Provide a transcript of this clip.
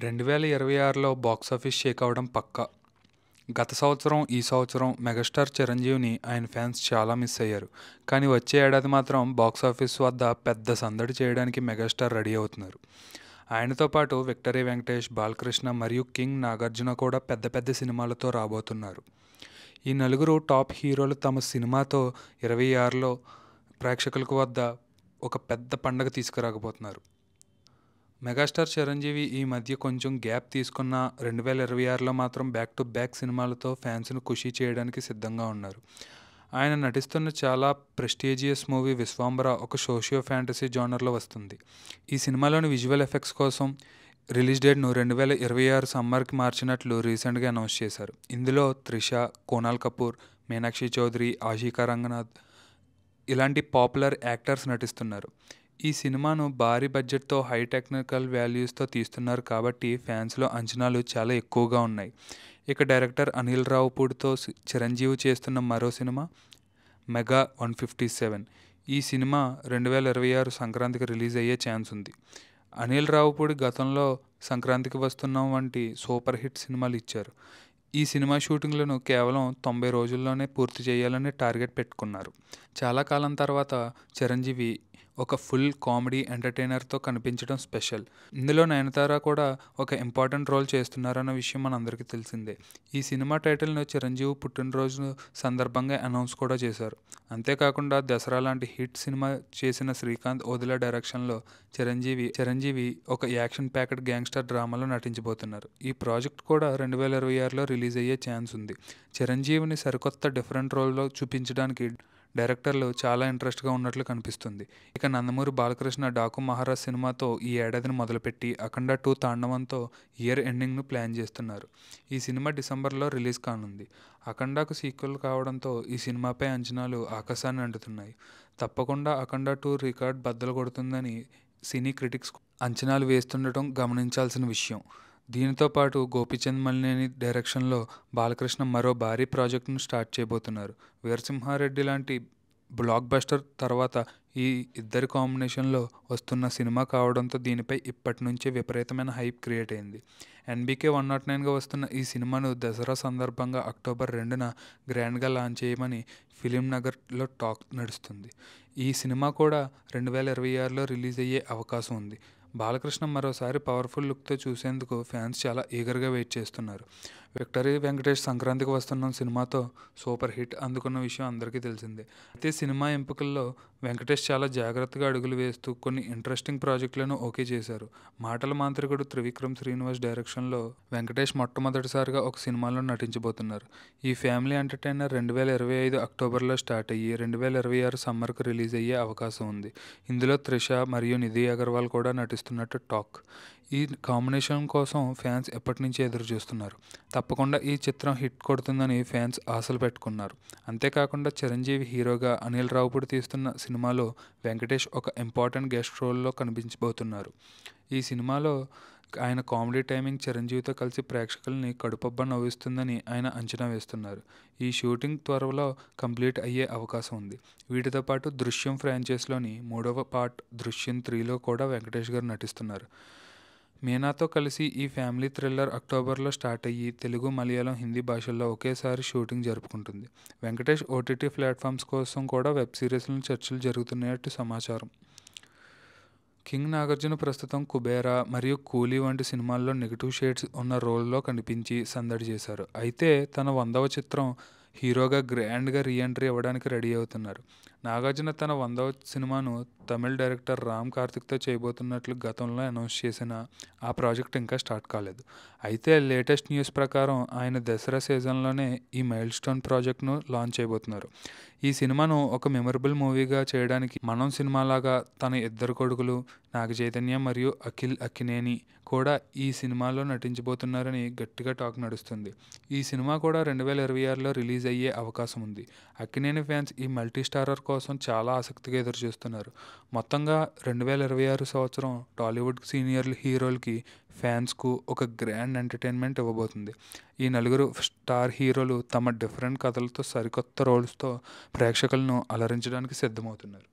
2026లో box office Sheikh అవ్వడం పక్కా. గత సంవత్సరం, ఈ సంవత్సరం మెగాస్టార్ చిరంజీవిని ఆయన ఫ్యాన్స్ చాలా మిస్ అయ్యారు. కానీ వచ్చే ఏడాది మాత్రం బాక్సాఫీస్ వద్ద పెద్ద సందడి చేయడానికి మెగాస్టార్ రెడీ అవుతున్నారు. ఆయనతో పాటు విక్టరీ వెంకటేష్, బాలకృష్ణ మరియు కింగ్ నాగార్జున కూడా పెద్ద పెద్ద సినిమాలతో రాబోతున్నారు. ఈ నలుగురు టాప్ హీరోలు తమ సినిమాతో 26లో ప్రేక్షకులకు వద్ద ఒక పెద్ద పండగ తీసుకురాకపోతున్నారు. మెగాస్టార్ చిరంజీవి ఈ మధ్య కొంచెం గ్యాప్ తీసుకున్న 2026లో మాత్రం బ్యాక్ టు బ్యాక్ సినిమాలతో ఫ్యాన్స్ను ఖుషీ చేయడానికి సిద్ధంగా ఉన్నారు. ఆయన నటిస్తున్న చాలా ప్రెస్టీజియస్ మూవీ విశ్వాంబర ఒక సోషియో ఫ్యాంటసీ జోనర్లో వస్తుంది. ఈ సినిమాలోని విజువల్ ఎఫెక్ట్స్ కోసం రిలీజ్ డేట్ను 2026 సమ్మర్కి మార్చినట్లు రీసెంట్గా అనౌన్స్ చేశారు. ఇందులో త్రిష, కునాల్ కపూర్, మీనాక్షి చౌదరి, ఆషికా రంగనాథ్ ఇలాంటి పాపులర్ యాక్టర్స్ నటిస్తున్నారు. ఈ సినిమాను భారీ బడ్జెట్తో హై టెక్నికల్ వాల్యూస్తో తీస్తున్నారు కాబట్టి ఫ్యాన్స్లో అంచనాలు చాలా ఎక్కువగా ఉన్నాయి. ఇక డైరెక్టర్ అనిల్ రావుపూడితో చిరంజీవి చేస్తున్న మరో సినిమా మెగా 157. ఈ సినిమా 2026 సంక్రాంతికి రిలీజ్ అయ్యే ఛాన్స్ ఉంది. అనిల్ రావుపూడి గతంలో సంక్రాంతికి వస్తున్నాం వంటి సూపర్ హిట్ సినిమాలు ఇచ్చారు. ఈ సినిమా షూటింగ్లను కేవలం 90 రోజుల్లోనే పూర్తి చేయాలని టార్గెట్ పెట్టుకున్నారు. చాలా కాలం తర్వాత చిరంజీవి ఒక ఫుల్ కామెడీ ఎంటర్టైనర్తో కనిపించడం స్పెషల్. ఇందులో నయనతార కూడా ఒక ఇంపార్టెంట్ రోల్ చేస్తున్నారన్న విషయం మనందరికీ తెలిసిందే. ఈ సినిమా టైటిల్ను చిరంజీవి పుట్టినరోజు సందర్భంగా అనౌన్స్ కూడా చేశారు. అంతేకాకుండా దసరా లాంటి హిట్ సినిమా చేసిన శ్రీకాంత్ ఓదిలా డైరెక్షన్లో చిరంజీవి ఒక యాక్షన్ ప్యాక్డ్ గ్యాంగ్స్టర్ డ్రామాలో నటించబోతున్నారు. ఈ ప్రాజెక్ట్ కూడా 2026లో రిలీజ్ అయ్యే ఛాన్స్ ఉంది. చిరంజీవిని సరికొత్త డిఫరెంట్ రోల్లో చూపించడానికి డైరెక్టర్లు చాలా ఇంట్రెస్ట్గా ఉన్నట్లు కనిపిస్తుంది. ఇక నందమూరి బాలకృష్ణ డాకు మహారాజ్ సినిమాతో ఈ ఏడాదిని మొదలుపెట్టి అఖండ 2 తాండవంతో ఇయర్ ఎండింగ్ను ప్లాన్ చేస్తున్నారు. ఈ సినిమా డిసెంబర్లో రిలీజ్ కానుంది. అఖండాకు సీక్వెల్ కావడంతో ఈ సినిమాపై అంచనాలు ఆకాశాన్ని అంటుతున్నాయి. తప్పకుండా అఖండ 2 రికార్డ్ బద్దలు కొడుతుందని సినీ క్రిటిక్స్ అంచనాలు వేస్తుండటం గమనించాల్సిన విషయం. దీనితో పాటు గోపీచంద్ మలినేని డైరెక్షన్లో బాలకృష్ణ మరో భారీ ప్రాజెక్టును స్టార్ట్ చేయబోతున్నారు. వీరసింహారెడ్డి లాంటి బ్లాక్ బస్టర్ తర్వాత ఈ ఇద్దరి కాంబినేషన్లో వస్తున్న సినిమా కావడంతో దీనిపై ఇప్పటి నుంచే విపరీతమైన హైప్ క్రియేట్ అయింది. ఎన్బీకే 109గా వస్తున్న ఈ సినిమాను దసరా సందర్భంగా అక్టోబర్ 2న గ్రాండ్గా లాంచ్ చేయమని ఫిలిం నగర్లో టాక్ నడుస్తుంది. ఈ సినిమా కూడా 2026లో రిలీజ్ అయ్యే అవకాశం ఉంది. బాలకృష్ణ మరోసారి పవర్ఫుల్ లుక్తో చూసేందుకు ఫ్యాన్స్ చాలా ఈగర్గా వెయిట్ చేస్తున్నారు. విక్టరీ వెంకటేష్ సంక్రాంతికి వస్తున్న సినిమాతో సూపర్ హిట్ అందుకున్న విషయం అందరికీ తెలిసిందే. అయితే సినిమా ఎంపికల్లో వెంకటేష్ చాలా జాగ్రత్తగా అడుగులు వేస్తూ కొన్ని ఇంట్రెస్టింగ్ ప్రాజెక్టులను ఓకే చేశారు. మాటల మాంత్రికుడు త్రివిక్రమ్ శ్రీనివాస్ డైరెక్షన్లో వెంకటేష్ మొట్టమొదటిసారిగా ఒక సినిమాలో నటించబోతున్నారు. ఈ ఫ్యామిలీ ఎంటర్టైనర్ 2025 అక్టోబర్లో స్టార్ట్ అయ్యి 2026 సమ్మర్కు రిలీజ్ అయ్యే అవకాశం ఉంది. ఇందులో త్రిష మరియు నిధి అగర్వాల్ కూడా నటిస్తున్నట్టు టాక్. ఈ కాంబినేషన్ కోసం ఫ్యాన్స్ ఎప్పటి నుంచే ఎదురు చూస్తున్నారు. తప్పకుండా ఈ చిత్రం హిట్ కొడుతుందని ఫ్యాన్స్ ఆశలు పెట్టుకున్నారు. అంతేకాకుండా చిరంజీవి హీరోగా అనిల్ రావుపూడి తీస్తున్న సినిమాలో వెంకటేష్ ఒక ఇంపార్టెంట్ గెస్ట్ రోల్లో కనిపించబోతున్నారు. ఈ సినిమాలో ఆయన కామెడీ టైమింగ్ చిరంజీవితో కలిసి ప్రేక్షకుల్ని కడుపబ్బా నవ్విస్తుందని ఆయన అంచనా వేస్తున్నారు. ఈ షూటింగ్ త్వరలో కంప్లీట్ అయ్యే అవకాశం ఉంది. వీటితో పాటు దృశ్యం ఫ్రాంచైజీలోని 3వ పార్ట్ దృశ్యం 3లో కూడా వెంకటేష్ గారు నటిస్తున్నారు. మీనాతో కలిసి ఈ ఫ్యామిలీ థ్రిల్లర్ అక్టోబర్లో స్టార్ట్ అయ్యి తెలుగు, మలయాళం, హిందీ భాషల్లో ఒకేసారి షూటింగ్ జరుపుకుంటుంది. వెంకటేష్ ఓటీటీ ప్లాట్ఫామ్స్ కోసం కూడా వెబ్ సిరీస్లను చర్చలు జరుగుతున్నట్టు సమాచారం. కింగ్ నాగార్జున ప్రస్తుతం కుబేరా మరియు కూలీ వంటి సినిమాల్లో నెగిటివ్ షేడ్స్ ఉన్న రోల్లో కనిపించి సందడి చేశారు. అయితే తన 100వ చిత్రం హీరోగా గ్రాండ్గా రీఎంట్రీ ఇవ్వడానికి రెడీ అవుతున్నారు. నాగార్జున తన 100వ సినిమాను తమిళ్ డైరెక్టర్ రామ్ కార్తిక్తో చేయబోతున్నట్లు గతంలో అనౌన్స్ చేసిన ఆ ప్రాజెక్ట్ ఇంకా స్టార్ట్ కాలేదు. అయితే లేటెస్ట్ న్యూస్ ప్రకారం ఆయన దసరా సీజన్లోనే ఈ మైల్ స్టోన్ ప్రాజెక్ట్ను లాంచ్ చేయబోతున్నారు. ఈ సినిమాను ఒక మెమరబుల్ మూవీగా చేయడానికి మనం సినిమాలాగా తన ఇద్దరు కొడుకులు నాగ చైతన్య మరియు అఖిల్ అక్కినేని కూడా ఈ సినిమాలో నటించబోతున్నారని గట్టిగా టాక్ నడుస్తుంది. ఈ సినిమా కూడా 2026లో రిలీజ్ అయ్యే అవకాశం ఉంది. అక్కినేని ఫ్యాన్స్ ఈ మల్టీ స్టారర్ కోసం చాలా ఆసక్తిగా ఎదురుచూస్తున్నారు. మొత్తంగా 2026 సంవత్సరం టాలీవుడ్ సీనియర్ హీరోలకి ఫ్యాన్స్కు ఒక గ్రాండ్ ఎంటర్టైన్మెంట్ ఇవ్వబోతుంది. ఈ నలుగురు స్టార్ హీరోలు తమ డిఫరెంట్ కథలతో సరికొత్త రోల్స్తో ప్రేక్షకులను అలరించడానికి సిద్ధమవుతున్నారు.